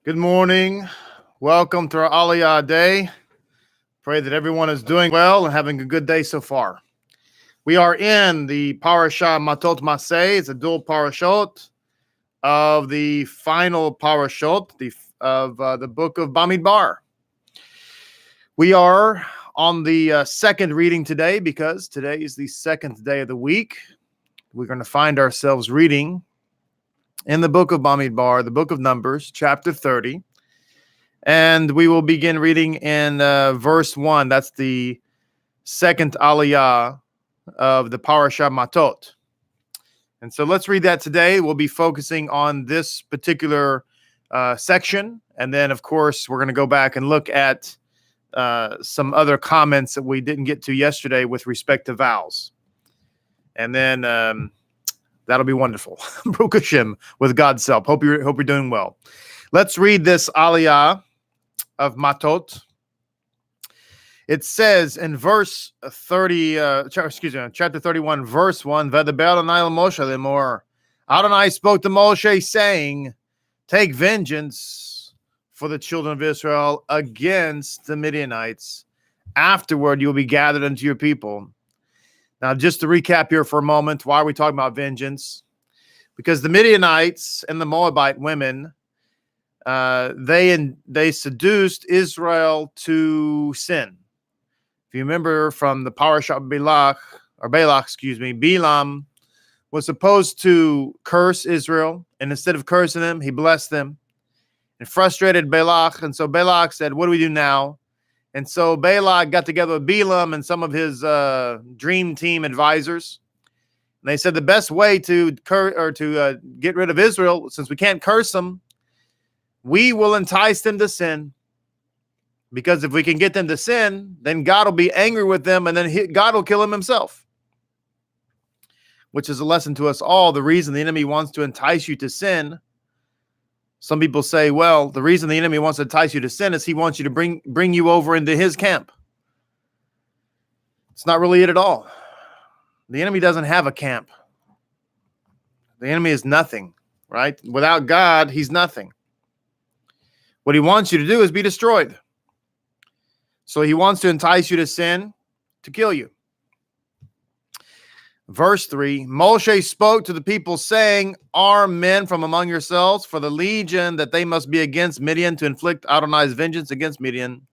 Good morning. Welcome to our Aliyah day. Pray that everyone is doing well and having a good day so far. We are in the parasha Matot-Masei. It's a dual parashot of the final parashot of the book of Bamidbar. We are on the second reading today because today is the second day of the week. We're going to find ourselves reading in the book of Bamidbar, the book of Numbers, chapter 30. And we will begin reading in verse 1. That's the second Aliyah of the parasha Matot. And so let's read that today. We'll be focusing on this particular section. And then, of course, we're going to go back and look at some other comments that we didn't get to yesterday with respect to vows. And then that'll be wonderful. Baruch Hashem, with God's help. Hope you're doing well. Let's read this Aliyah of Matot. It says in verse 30, chapter 31, verse 1, V'adaber Adonai el Moshe lemor. Adonai spoke to Moshe, saying, take vengeance for the children of Israel against the Midianites. Afterward, you will be gathered unto your people. Now, just to recap here for a moment, why are we talking about vengeance? Because the Midianites and the Moabite women, they seduced Israel to sin. If you remember from the parasha of Balak, Balaam was supposed to curse Israel, and instead of cursing them, he blessed them. And frustrated Balak, and so Balak said, what do we do now? And so Balak got together with Balaam and some of his dream team advisors. And they said the best way to get rid of Israel, since we can't curse them, we will entice them to sin. Because if we can get them to sin, then God will be angry with them, and then God will kill them himself. Which is a lesson to us all. The reason the enemy wants to entice you to sin, some people say, well, the reason the enemy wants to entice you to sin is he wants you to bring you over into his camp. It's not really it at all. The enemy doesn't have a camp. The enemy is nothing, right? Without God, he's nothing. What he wants you to do is be destroyed. So he wants to entice you to sin, to kill you. Verse 3, Moshe spoke to the people, saying, arm men from among yourselves for the legion that they must be against Midian, to inflict Adonai's vengeance against Midian.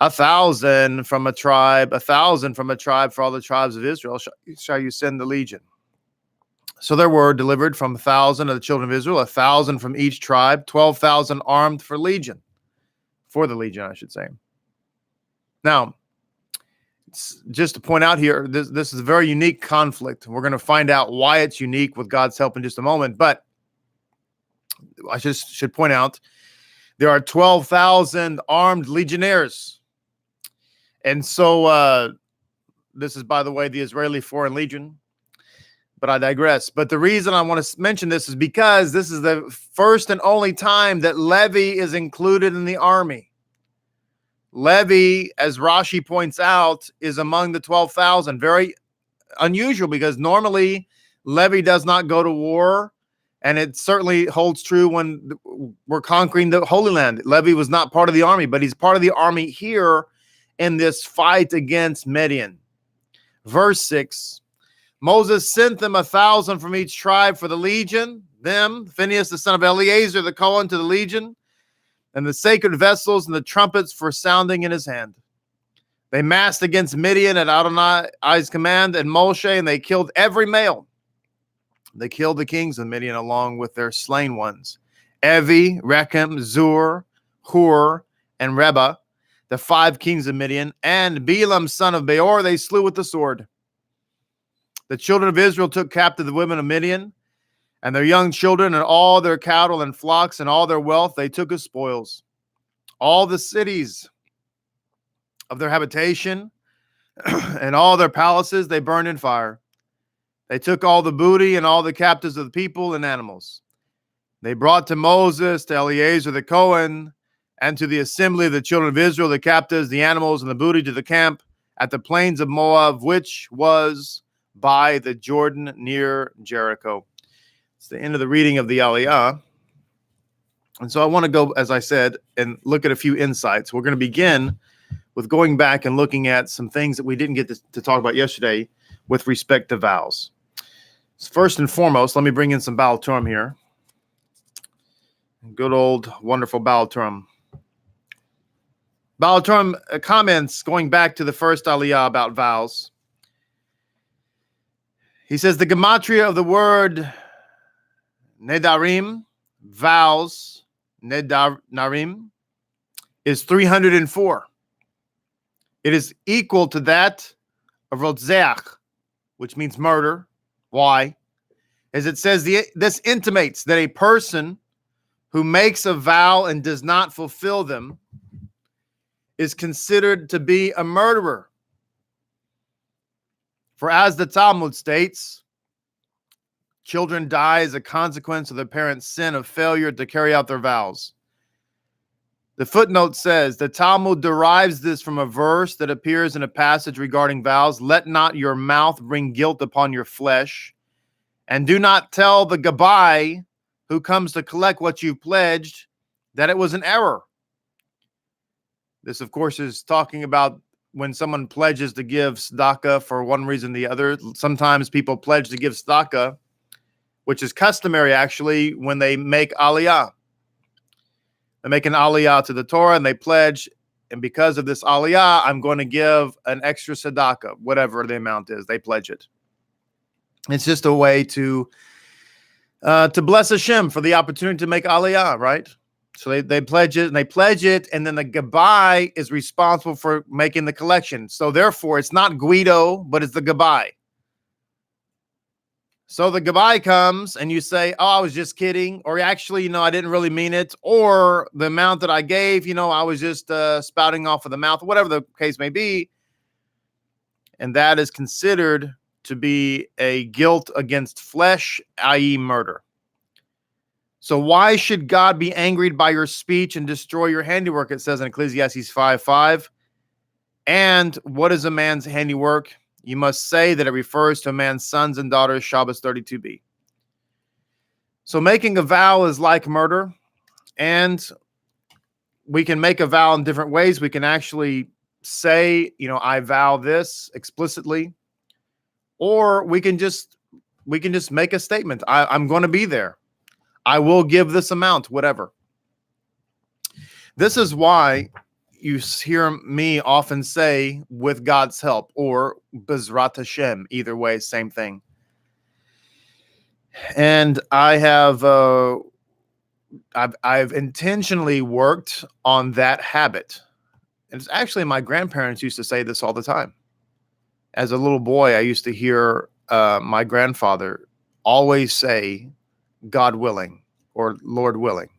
1,000 from a tribe, 1,000 from a tribe for all the tribes of Israel shall you send the legion. So there were delivered from 1,000 of the children of Israel, 1,000 from each tribe, 12,000 armed for the legion, I should say. Now, just to point out here, this is a very unique conflict. We're going to find out why it's unique with God's help in just a moment. But I just should point out, there are 12,000 armed legionnaires. And so this is, by the way, the Israeli Foreign Legion. But I digress. But the reason I want to mention this is because this is the first and only time that Levi is included in the army. Levi, as Rashi points out, is among the 12,000. Very unusual, because normally Levi does not go to war, and it certainly holds true when we're conquering the Holy Land. Levi was not part of the army, but he's part of the army here in this fight against Midian. Verse 6, Moses sent them 1,000 from each tribe for the legion, them, Phinehas the son of Eleazar the Cohen, to the legion, and the sacred vessels and the trumpets for sounding in his hand. They massed against Midian at Adonai's command and Moshe, and they killed every male. They killed the kings of Midian along with their slain ones, Evi, Rechem, Zur, Hur, and Reba, the 5 kings of Midian, and Balaam son of Beor they slew with the sword. The children of Israel took captive the women of Midian, and their young children, and all their cattle and flocks, and all their wealth they took as spoils. All the cities of their habitation and all their palaces they burned in fire. They took all the booty and all the captives of the people and animals. They brought to Moses, to Eleazar the Cohen, and to the assembly of the children of Israel, the captives, the animals, and the booty to the camp at the plains of Moab, which was by the Jordan near Jericho. It's the end of the reading of the Aliyah. And so I want to go, as I said, and look at a few insights. We're going to begin with going back and looking at some things that we didn't get to talk about yesterday with respect to vows. So first and foremost, let me bring in some Baal Turim here. Good old, wonderful Baal Turim. Baal Turim comments going back to the first Aliyah about vows. He says the gematria of the word nedarim, vows, nedarim, is 304. It is equal to that of Rotzeach, which means murder. Why? As it says, this intimates that a person who makes a vow and does not fulfill them is considered to be a murderer. For as the Talmud states, children die as a consequence of their parents' sin of failure to carry out their vows. The footnote says, the Talmud derives this from a verse that appears in a passage regarding vows. Let not your mouth bring guilt upon your flesh, and do not tell the Gabai who comes to collect what you've pledged that it was an error. This, of course, is talking about when someone pledges to give tzedakah for one reason or the other. Sometimes people pledge to give tzedakah, which is customary, actually, when they make Aliyah. They make an Aliyah to the Torah, and they pledge, and because of this Aliyah, I'm going to give an extra tzedakah, whatever the amount is. They pledge it. It's just a way to bless Hashem for the opportunity to make Aliyah, right? So they pledge it, and then the Gabai is responsible for making the collection. So therefore, it's not Guido, but it's the Gabai. So the Gabai comes, and you say, oh, I was just kidding, or actually, I didn't really mean it, or the amount that I gave, I was just spouting off of the mouth, whatever the case may be. And that is considered to be a guilt against flesh, i.e. murder. So why should God be angered by your speech and destroy your handiwork? It says in Ecclesiastes 5:5. And what is a man's handiwork? You must say that it refers to a man's sons and daughters, Shabbos 32b. So making a vow is like murder, and we can make a vow in different ways. We can actually say, I vow this explicitly, or we can just make a statement. I'm going to be there. I will give this amount, whatever. This is why you hear me often say, with God's help, or Bezrat Hashem. Either way, same thing. And I have, I've intentionally worked on that habit. And it's actually, my grandparents used to say this all the time. As a little boy, I used to hear my grandfather always say, God willing, or Lord willing.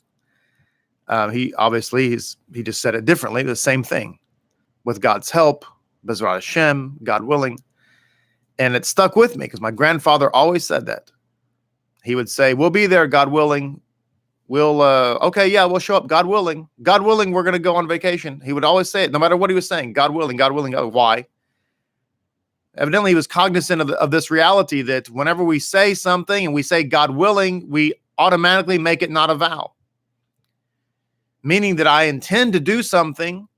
He just said it differently, the same thing. With God's help, Bezrat Hashem, God willing. And it stuck with me because my grandfather always said that. He would say, we'll be there, God willing. We'll show up, God willing. God willing, we're going to go on vacation. He would always say it, no matter what he was saying, God willing, God willing. Oh, why? Evidently, he was cognizant of this reality that whenever we say something and we say God willing, we automatically make it not a vow. Meaning that I intend to do something,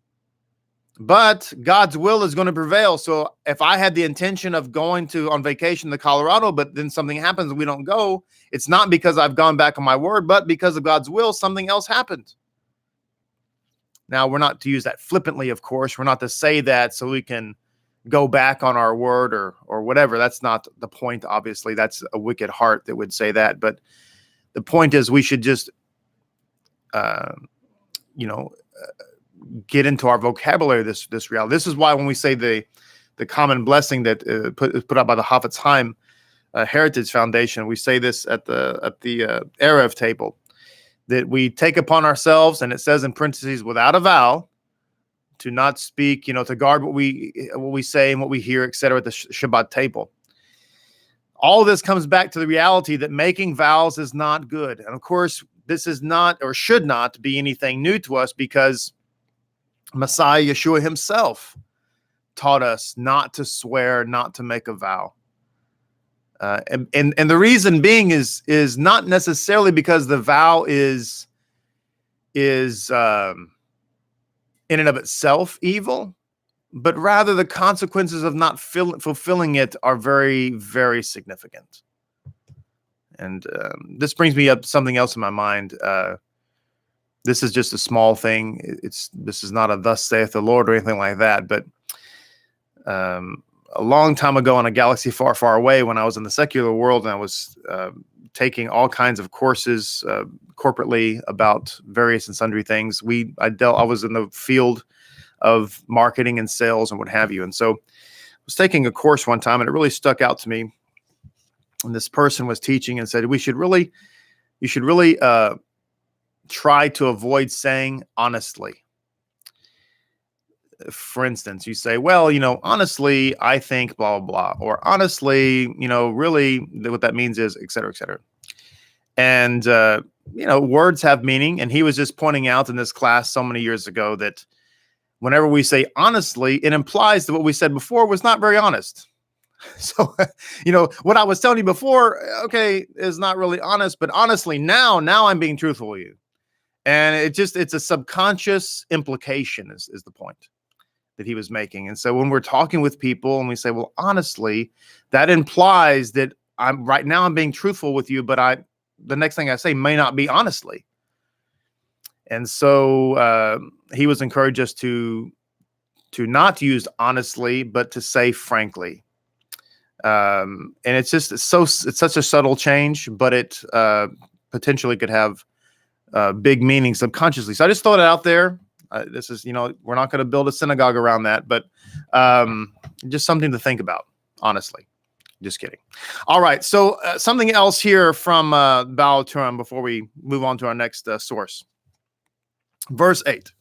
but God's will is going to prevail. So if I had the intention of going on vacation to Colorado, but then something happens and we don't go, it's not because I've gone back on my word, but because of God's will, something else happened. Now, we're not to use that flippantly, of course. We're not to say that so we can go back on our word or whatever. That's not the point, obviously. That's a wicked heart that would say that. But the point is we should just, get into our vocabulary this reality. This is why when we say the common blessing that put out by the Hafetz Chaim Heritage Foundation, we say this at the Erev table, that we take upon ourselves, and it says in parentheses, without a vow, to not speak, to guard what we say and what we hear, etc. at the Shabbat table. All of this comes back to the reality that making vows is not good. And of course, this is not or should not be anything new to us, because Messiah Yeshua himself taught us not to swear, not to make a vow. And the reason being is not necessarily because the vow is is in and of itself evil, but rather the consequences of not fulfilling it are very, very significant. And this brings me up something else in my mind. This is just a small thing. This is not a "Thus saith the Lord" or anything like that. But a long time ago, in a galaxy far, far away, when I was in the secular world and I was taking all kinds of courses corporately about various and sundry things, I was in the field of marketing and sales and what have you. And so I was taking a course one time, and it really stuck out to me. And this person was teaching and said, you should really try to avoid saying honestly. For instance, you say, well, honestly, I think blah, blah, blah, or honestly, really what that means is, et cetera, et cetera. And, words have meaning. And he was just pointing out in this class so many years ago that whenever we say honestly, it implies that what we said before was not very honest. So, what I was telling you before, okay, is not really honest, but honestly, now I'm being truthful with you. And it's a subconscious implication is the point that he was making. And so when we're talking with people and we say, well, honestly, that implies that I'm being truthful with you, but the next thing I say may not be honestly. And so he was encouraged us to not use honestly, but to say frankly. And it's such a subtle change, but it potentially could have big meaning subconsciously. So I just throw it out there. This is, we're not going to build a synagogue around that, but just something to think about, honestly. Just kidding. All right. So something else here from Baal Turim before we move on to our next source. Verse 8.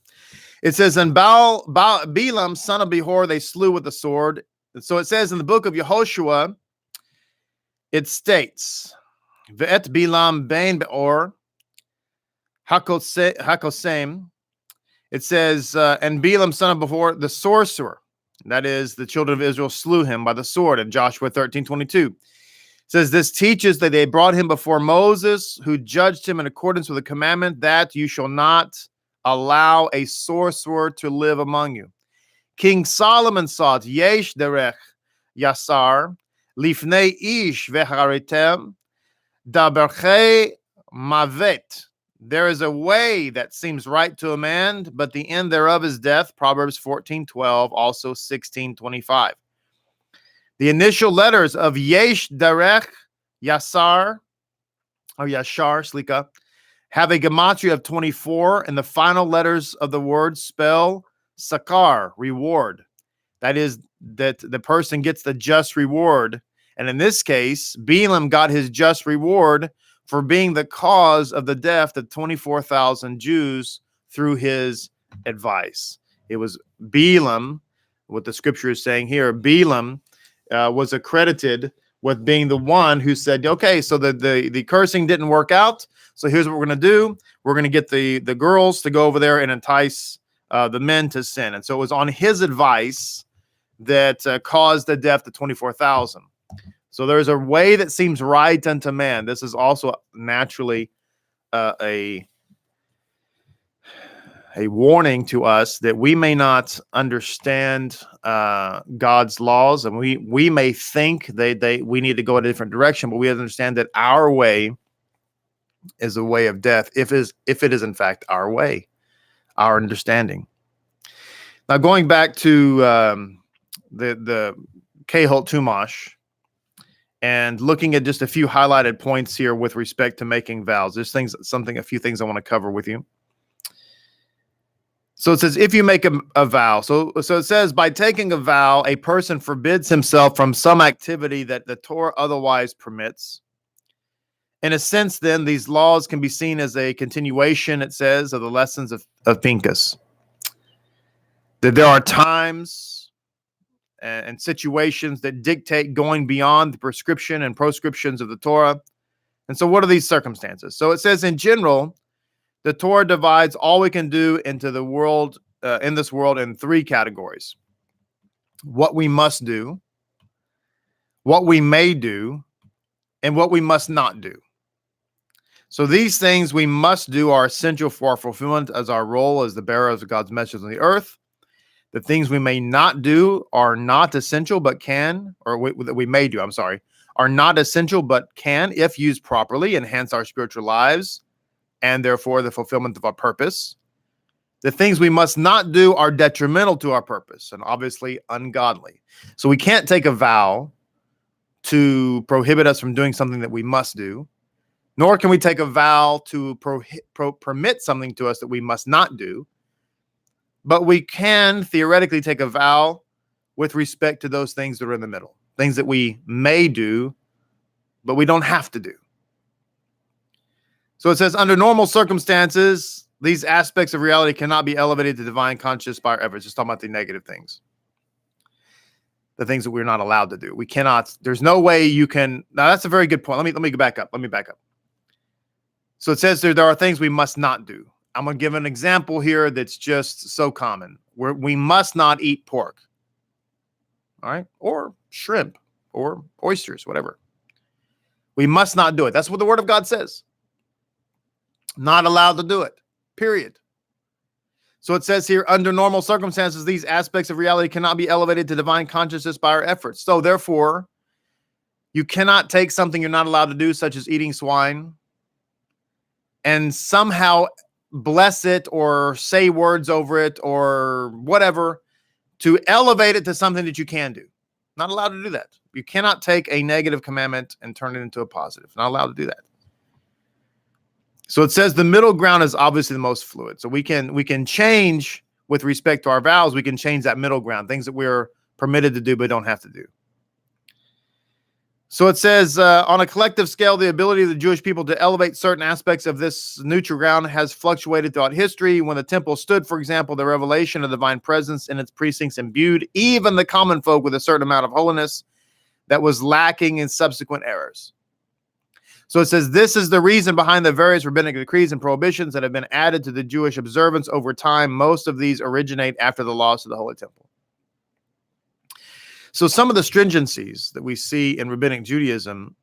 It says, and Balaam, son of Behor, they slew with the sword. And so it says in the book of Yehoshua, it states, Ve'et Balaam ben Beor, Hakosem. It says, and Balaam, son of Behor, the sorcerer, that is, the children of Israel slew him by the sword in Joshua 13:22. It says, this teaches that they brought him before Moses, who judged him in accordance with the commandment that you shall not allow a sorcerer to live among you. King Solomon sought Yesh derech Yasar, Lifnei ish veharitem, daberche mavet. There is a way that seems right to a man, but the end thereof is death. Proverbs 14:12, also 16:25. The initial letters of Yesh derech Yasar, or Yashar, Slika, have a gematria of 24, and the final letters of the word spell sakar, reward. That is, that the person gets the just reward. And in this case, Balaam got his just reward for being the cause of the death of 24,000 Jews through his advice. It was Balaam, what the scripture is saying here, Balaam was accredited with being the one who said, okay, so the cursing didn't work out, so here's what we're going to do. We're going to get the girls to go over there and entice the men to sin. And so it was on his advice that caused the death of 24,000. So there's a way that seems right unto man. This is also naturally a warning to us that we may not understand God's laws, and we may think we need to go in a different direction, but we have to understand that our way is a way of death if it is in fact our way, our understanding. Now going back to the Kehot Tumash, and looking at just a few highlighted points here with respect to making vows. There's a few things I want to cover with you. So it says, if you make a vow. So it says, by taking a vow, a person forbids himself from some activity that the Torah otherwise permits. In a sense, then, these laws can be seen as a continuation, it says, of the lessons of Pinchas. That there are times and situations that dictate going beyond the prescription and proscriptions of the Torah. And so what are these circumstances? So it says, in general, the Torah divides all we can do into the world, in this world, in three categories: what we must do, what we may do, and what we must not do. So these things we must do are essential for our fulfillment as our role as the bearers of God's message on the earth. The things we may not do are not essential, but can, or we may do, I'm sorry, are not essential, but can, if used properly, enhance our spiritual lives and therefore the fulfillment of our purpose. The things we must not do are detrimental to our purpose and obviously ungodly. So we can't take a vow to prohibit us from doing something that we must do, nor can we take a vow to permit something to us that we must not do. But we can theoretically take a vow with respect to those things that are in the middle, things that we may do, but we don't have to do. So it says, under normal circumstances, these aspects of reality cannot be elevated to divine consciousness by our efforts. Just talking about the negative things, the things that we're not allowed to do. We cannot, there's no way you can. Now that's a very good point. Let me back up. So it says there are things we must not do. I'm going to give an example here that's just so common. We must not eat pork. All right? Or shrimp or oysters, whatever. We must not do it. That's what the Word of God says. Not allowed to do it. Period. So it says here, under normal circumstances, these aspects of reality cannot be elevated to divine consciousness by our efforts. So therefore, you cannot take something you're not allowed to do, such as eating swine, and somehow bless it or say words over it or whatever to elevate it to something that you can do. Not allowed to do that. You cannot take a negative commandment and turn it into a positive. Not allowed to do that. So it says the middle ground is obviously the most fluid. So we can change with respect to our vows. We can change that middle ground, things that we're permitted to do but don't have to do. So it says on a collective scale, the ability of the Jewish people to elevate certain aspects of this neutral ground has fluctuated throughout history. When the temple stood, for example, the revelation of the divine presence in its precincts imbued even the common folk with a certain amount of holiness that was lacking in subsequent eras. So it says this is the reason behind the various rabbinic decrees and prohibitions that have been added to the Jewish observance over time. Most of these originate after the loss of the Holy Temple. So some of the stringencies that we see in rabbinic Judaism,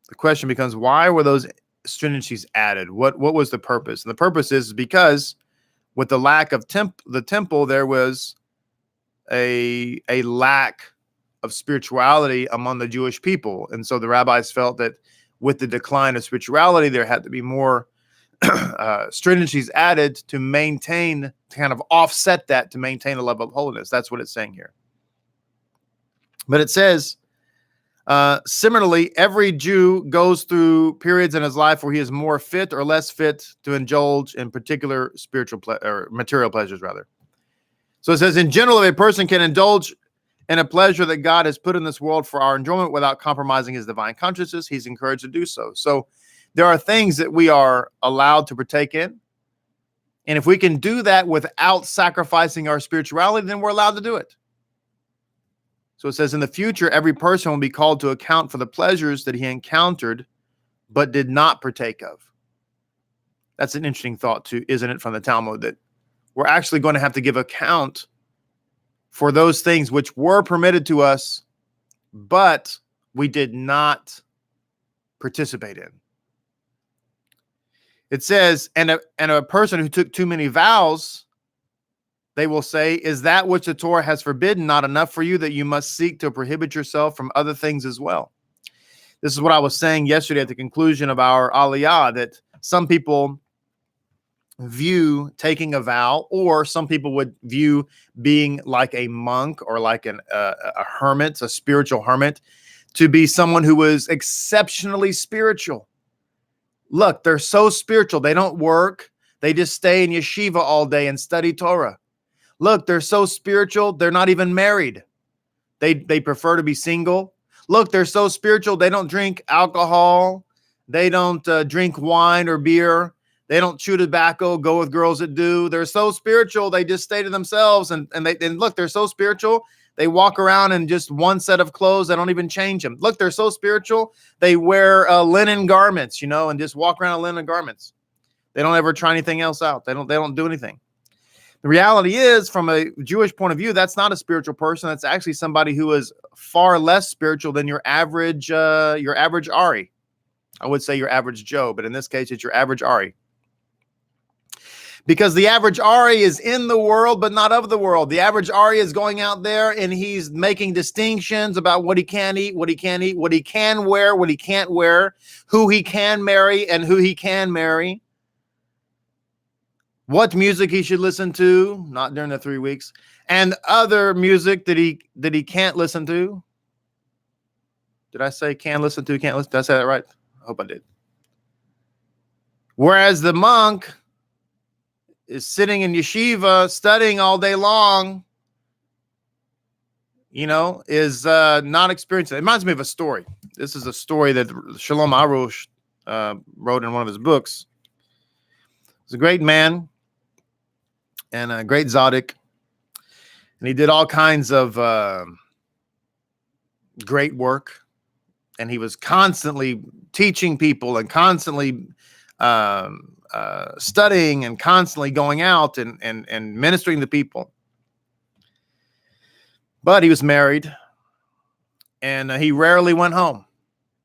the question becomes, why were those stringencies added? What was the purpose? And the purpose is because with the lack of the temple, there was a lack of spirituality among the Jewish people. And so the rabbis felt that with the decline of spirituality, there had to be more stringencies added to maintain, to kind of offset that, to maintain a level of holiness. That's what it's saying here. But it says, similarly, every Jew goes through periods in his life where he is more fit or less fit to indulge in particular spiritual or material pleasures, rather. So it says, in general, if a person can indulge in a pleasure that God has put in this world for our enjoyment without compromising his divine consciousness, he's encouraged to do so. So there are things that we are allowed to partake in. And if we can do that without sacrificing our spirituality, then we're allowed to do it. So it says, in the future, every person will be called to account for the pleasures that he encountered but did not partake of. That's an interesting thought, too, isn't it, from the Talmud, that we're actually going to have to give account for those things which were permitted to us, but we did not participate in. It says, and a person who took too many vows, they will say, is that which the Torah has forbidden not enough for you that you must seek to prohibit yourself from other things as well? This is what I was saying yesterday at the conclusion of our Aliyah, that some people view taking a vow, or some people would view being like a monk or like a hermit, a spiritual hermit, to be someone who was exceptionally spiritual. Look, they're so spiritual. They don't work. They just stay in yeshiva all day and study Torah. Look, they're so spiritual. They're not even married. They prefer to be single. Look, they're so spiritual. They don't drink alcohol. They don't drink wine or beer. They don't chew tobacco, go with girls that do. They're so spiritual, they just stay to themselves. And look, they're so spiritual, they walk around in just one set of clothes. They don't even change them. Look, they're so spiritual, they wear linen garments, and just walk around in linen garments. They don't ever try anything else out. They don't do anything. The reality is, from a Jewish point of view, that's not a spiritual person. That's actually somebody who is far less spiritual than your average Ari. I would say your average Joe, but in this case, it's your average Ari. Because the average Ari is in the world, but not of the world. The average Ari is going out there and he's making distinctions about what he can eat, what he can't eat, what he can wear, what he can't wear, who he can marry and who he can marry, what music he should listen to, not during the 3 weeks, and other music that he can't listen to. Did I say can listen to, can't listen? Did I say that right? I hope I did. Whereas the monk is sitting in yeshiva, studying all day long, is not experiencing it. It reminds me of a story. This is a story that Shalom Arush wrote in one of his books. He's a great man and a great tzaddik, and he did all kinds of great work, and he was constantly teaching people and constantly studying and constantly going out and ministering to people. But he was married, and he rarely went home.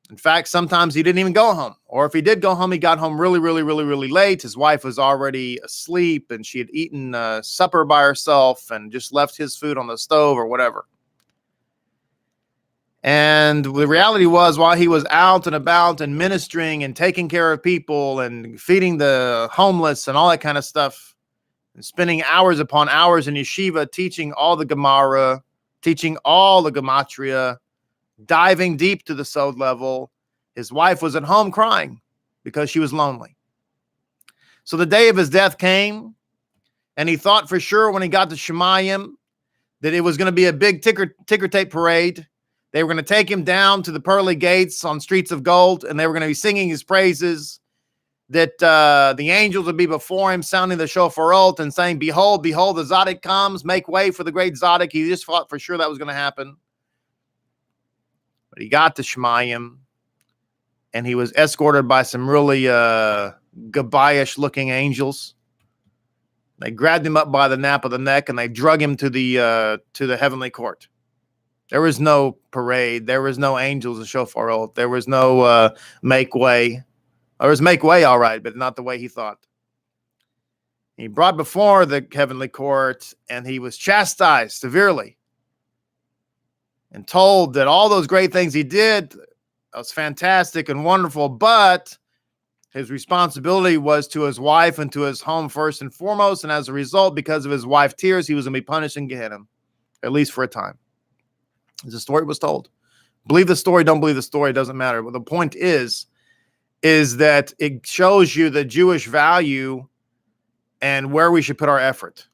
In fact, sometimes he didn't even go home. Or if he did go home, he got home really, really, really, really late. His wife was already asleep, and she had eaten supper by herself and just left his food on the stove or whatever. And the reality was, while he was out and about and ministering and taking care of people and feeding the homeless and all that kind of stuff, and spending hours upon hours in yeshiva, teaching all the Gemara, teaching all the Gematria, diving deep to the Sod level, his wife was at home crying because she was lonely. So the day of his death came, and he thought for sure when he got to Shemayim that it was going to be a big ticker tape parade. They were going to take him down to the pearly gates on streets of gold, and they were going to be singing his praises, that the angels would be before him, sounding the shofarot and saying, behold, behold, the Tzaddik comes, make way for the great Tzaddik. He just thought for sure that was going to happen. But he got to Shemayim, and he was escorted by some really Gabayish-looking angels. They grabbed him up by the nape of the neck, and they drug him to the heavenly court. There was no parade. There was no angels and shofarot. There was no make way. There was make way, all right, but not the way he thought. He brought before the heavenly court, and he was chastised severely and told that all those great things he did was fantastic and wonderful, but his responsibility was to his wife and to his home first and foremost, and as a result, because of his wife's tears, he was going to be punished in Gehenna, at least for a time. The story was told. Believe the story, don't believe the story, doesn't matter. But the point is that it shows you the Jewish value and where we should put our effort.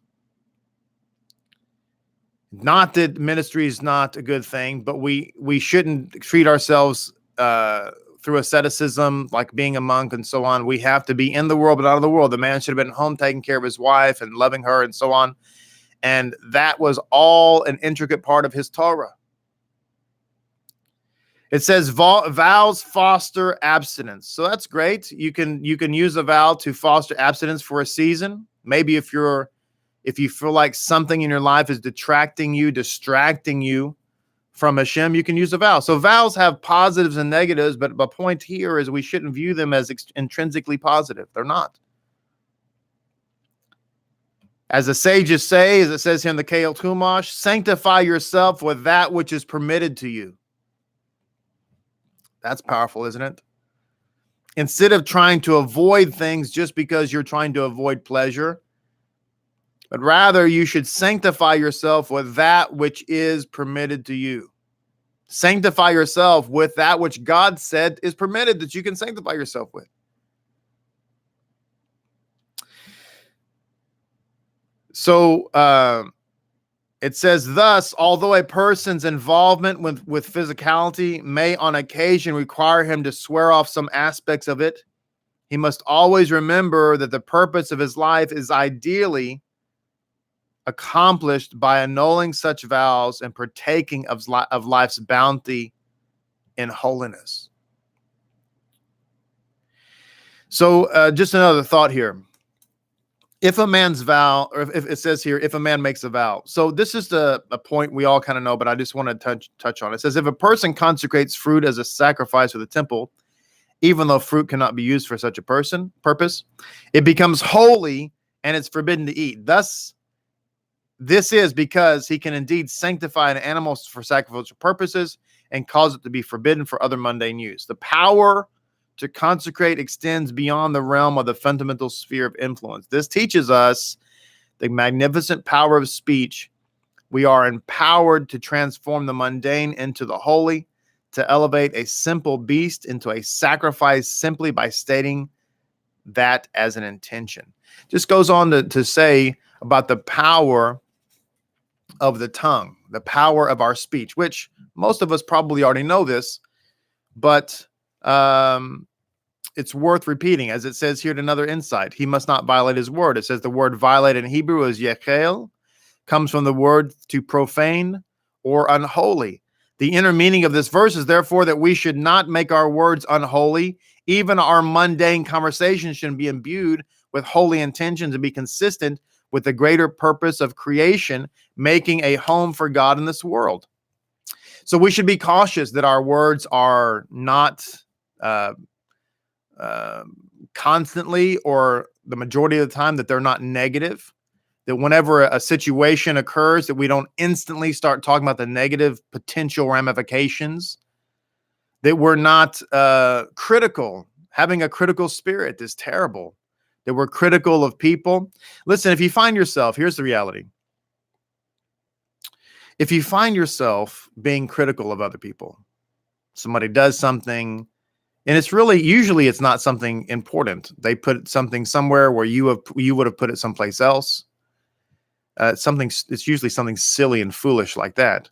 Not that ministry is not a good thing, but we shouldn't treat ourselves through asceticism, like being a monk and so on. We have to be in the world, but out of the world. The man should have been at home taking care of his wife and loving her and so on. And that was all an intricate part of his Torah. It says vows foster abstinence. So that's great. You can use a vow to foster abstinence for a season. Maybe if you feel like something in your life is distracting you from Hashem, you can use a vow. So vows have positives and negatives, but the point here is we shouldn't view them as intrinsically positive. They're not. As the sages say, as it says here in the Keil Chumash, sanctify yourself with that which is permitted to you. That's powerful, isn't it? Instead of trying to avoid things just because you're trying to avoid pleasure, but rather you should sanctify yourself with that which is permitted to you. Sanctify yourself with that which God said is permitted that you can sanctify yourself with. So it says, thus, although a person's involvement with physicality may on occasion require him to swear off some aspects of it, he must always remember that the purpose of his life is ideally accomplished by annulling such vows and partaking of life's bounty in holiness. So just another thought here. If a man's vow, or if it says here, if a man makes a vow. So this is a point we all kind of know, but I just want to touch on it. It says, if a person consecrates fruit as a sacrifice for the temple, even though fruit cannot be used for such a purpose. It becomes holy, and it's forbidden to eat. Thus, this is because he can indeed sanctify an animal for sacrificial purposes and cause it to be forbidden for other mundane use. The power to consecrate extends beyond the realm of the fundamental sphere of influence. This teaches us the magnificent power of speech. We are empowered to transform the mundane into the holy, to elevate a simple beast into a sacrifice simply by stating that as an intention. Just goes on to say about the power of the tongue, the power of our speech, which most of us probably already know this, but it's worth repeating. As it says here, another insight: he must not violate his word. It says the word violate in Hebrew is yechel, comes from the word to profane or unholy. The inner meaning of this verse is therefore that we should not make our words unholy. Even our mundane conversation should be imbued with holy intentions and be consistent with the greater purpose of creation, making a home for God in this world. So we should be cautious that our words are not constantly, or the majority of the time, that they're not negative. That whenever a situation occurs, that we don't instantly start talking about the negative potential ramifications. That we're not critical. Having a critical spirit is terrible. That we're critical of people. Listen, if you find yourself, here's the reality. If you find yourself being critical of other people, somebody does something, and it's really, usually it's not something important. They put something somewhere where you would have put it someplace else. It's usually something silly and foolish like that.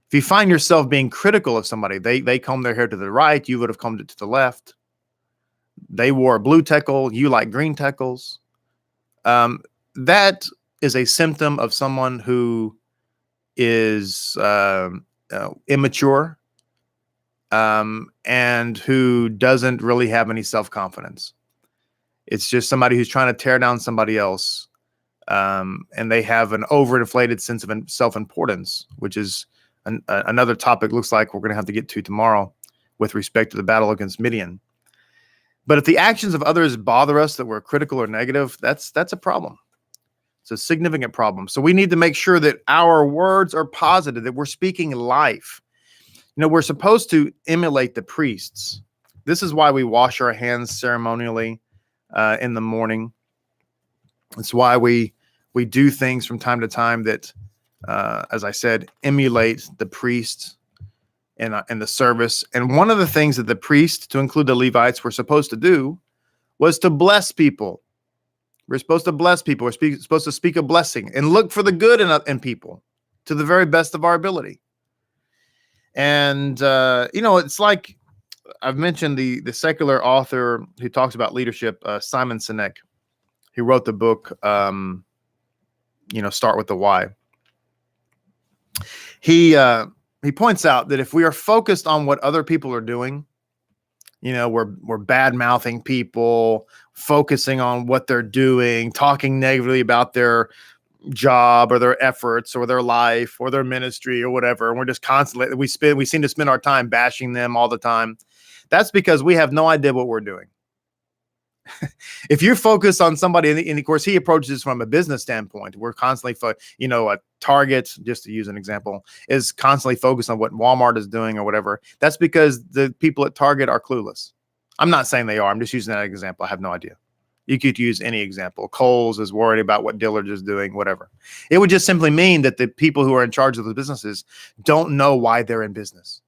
If you find yourself being critical of somebody, they comb their hair to the right, you would have combed it to the left. They wore a blue teckle, you like green teckles. That is a symptom of someone who is immature, and who doesn't really have any self-confidence. It's just somebody who's trying to tear down somebody else, and they have an overinflated sense of self-importance, which is another topic looks like we're going to have to get to tomorrow with respect to the battle against Midian. But if the actions of others bother us, that we're critical or negative, that's a problem. It's a significant problem. So we need to make sure that our words are positive, that we're speaking life. You know, we're supposed to emulate the priests. This is why we wash our hands ceremonially in the morning. It's why we do things from time to time that, as I said, emulate the priests in the service. And one of the things that the priests, to include the Levites, were supposed to do was to bless people. We're supposed to bless people. We're supposed to speak a blessing and look for the good in people to the very best of our ability. And, it's like I've mentioned the secular author who talks about leadership, Simon Sinek. He wrote the book, Start with the Why. He points out that if we are focused on what other people are doing, we're bad-mouthing people, focusing on what they're doing, talking negatively about their job or their efforts or their life or their ministry or whatever. And we're just constantly, we seem to spend our time bashing them all the time. That's because we have no idea what we're doing. If you focus on somebody, and of course he approaches this from a business standpoint, we're constantly, a Target, just to use an example, is constantly focused on what Walmart is doing or whatever. That's because the people at Target are clueless. I'm not saying they are. I'm just using that example. I have no idea. You could use any example. Kohl's is worried about what Dillard's is doing, whatever. It would just simply mean that the people who are in charge of the businesses don't know why they're in business.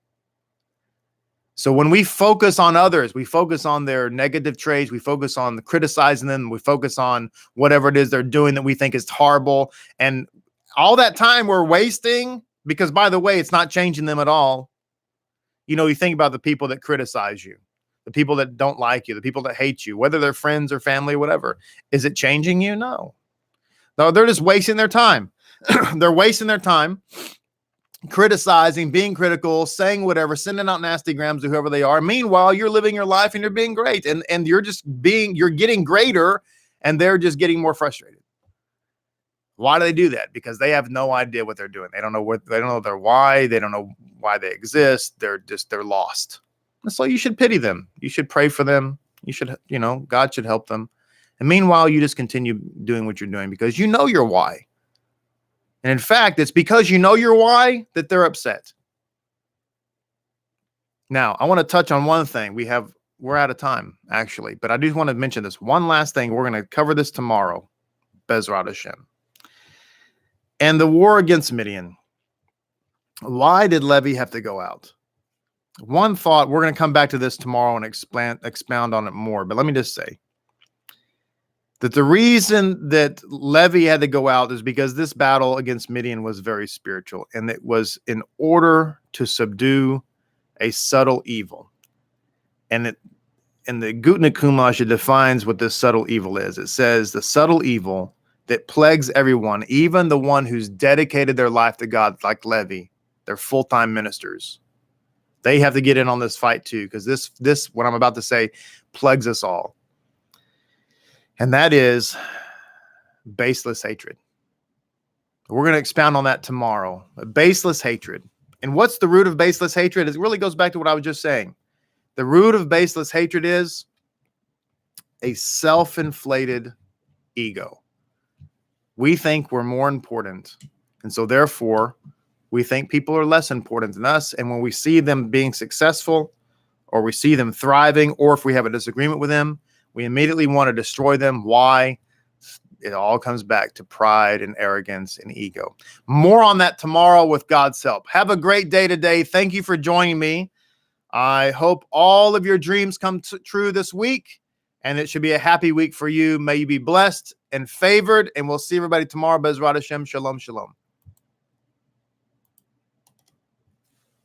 So when we focus on others, we focus on their negative traits, we focus on criticizing them, we focus on whatever it is they're doing that we think is horrible. And all that time we're wasting, because by the way, it's not changing them at all. You think about the people that criticize you, the people that don't like you, the people that hate you, whether they're friends or family or whatever. Is it changing you? No, they're just wasting their time. They're wasting their time criticizing, being critical, saying whatever, sending out nasty grams to whoever they are. Meanwhile, you're living your life and you're being great, and you're getting greater, and they're just getting more frustrated. Why do they do that? Because they have no idea what they're doing. They don't know their why. They don't know why they exist. They're lost. And so you should pity them. You should pray for them. You should, God should help them. And meanwhile, you just continue doing what you're doing because you know your why. And in fact, it's because you know your why that they're upset. Now, I want to touch on one thing. We're out of time, actually, but I do want to mention this one last thing. We're going to cover this tomorrow, Bezrat Hashem. And the war against Midian. Why did Levi have to go out? One thought, we're going to come back to this tomorrow and expound on it more, but let me just say that the reason that Levi had to go out is because this battle against Midian was very spiritual, and it was in order to subdue a subtle evil. And the Gutnick Chumash, it defines what this subtle evil is. It says the subtle evil that plagues everyone, even the one who's dedicated their life to God, like Levi, they're full-time ministers. They have to get in on this fight too, because this, what I'm about to say, plagues us all. And that is baseless hatred. We're going to expound on that tomorrow. Baseless hatred. And what's the root of baseless hatred? It really goes back to what I was just saying. The root of baseless hatred is a self-inflated ego. We think we're more important. And so therefore, we think people are less important than us. And when we see them being successful, or we see them thriving, or if we have a disagreement with them, we immediately want to destroy them. Why? It all comes back to pride and arrogance and ego. More on that tomorrow with God's help. Have a great day today. Thank you for joining me. I hope all of your dreams come true this week, and it should be a happy week for you. May you be blessed and favored, and we'll see everybody tomorrow. Bezrat Hashem. Shalom, shalom.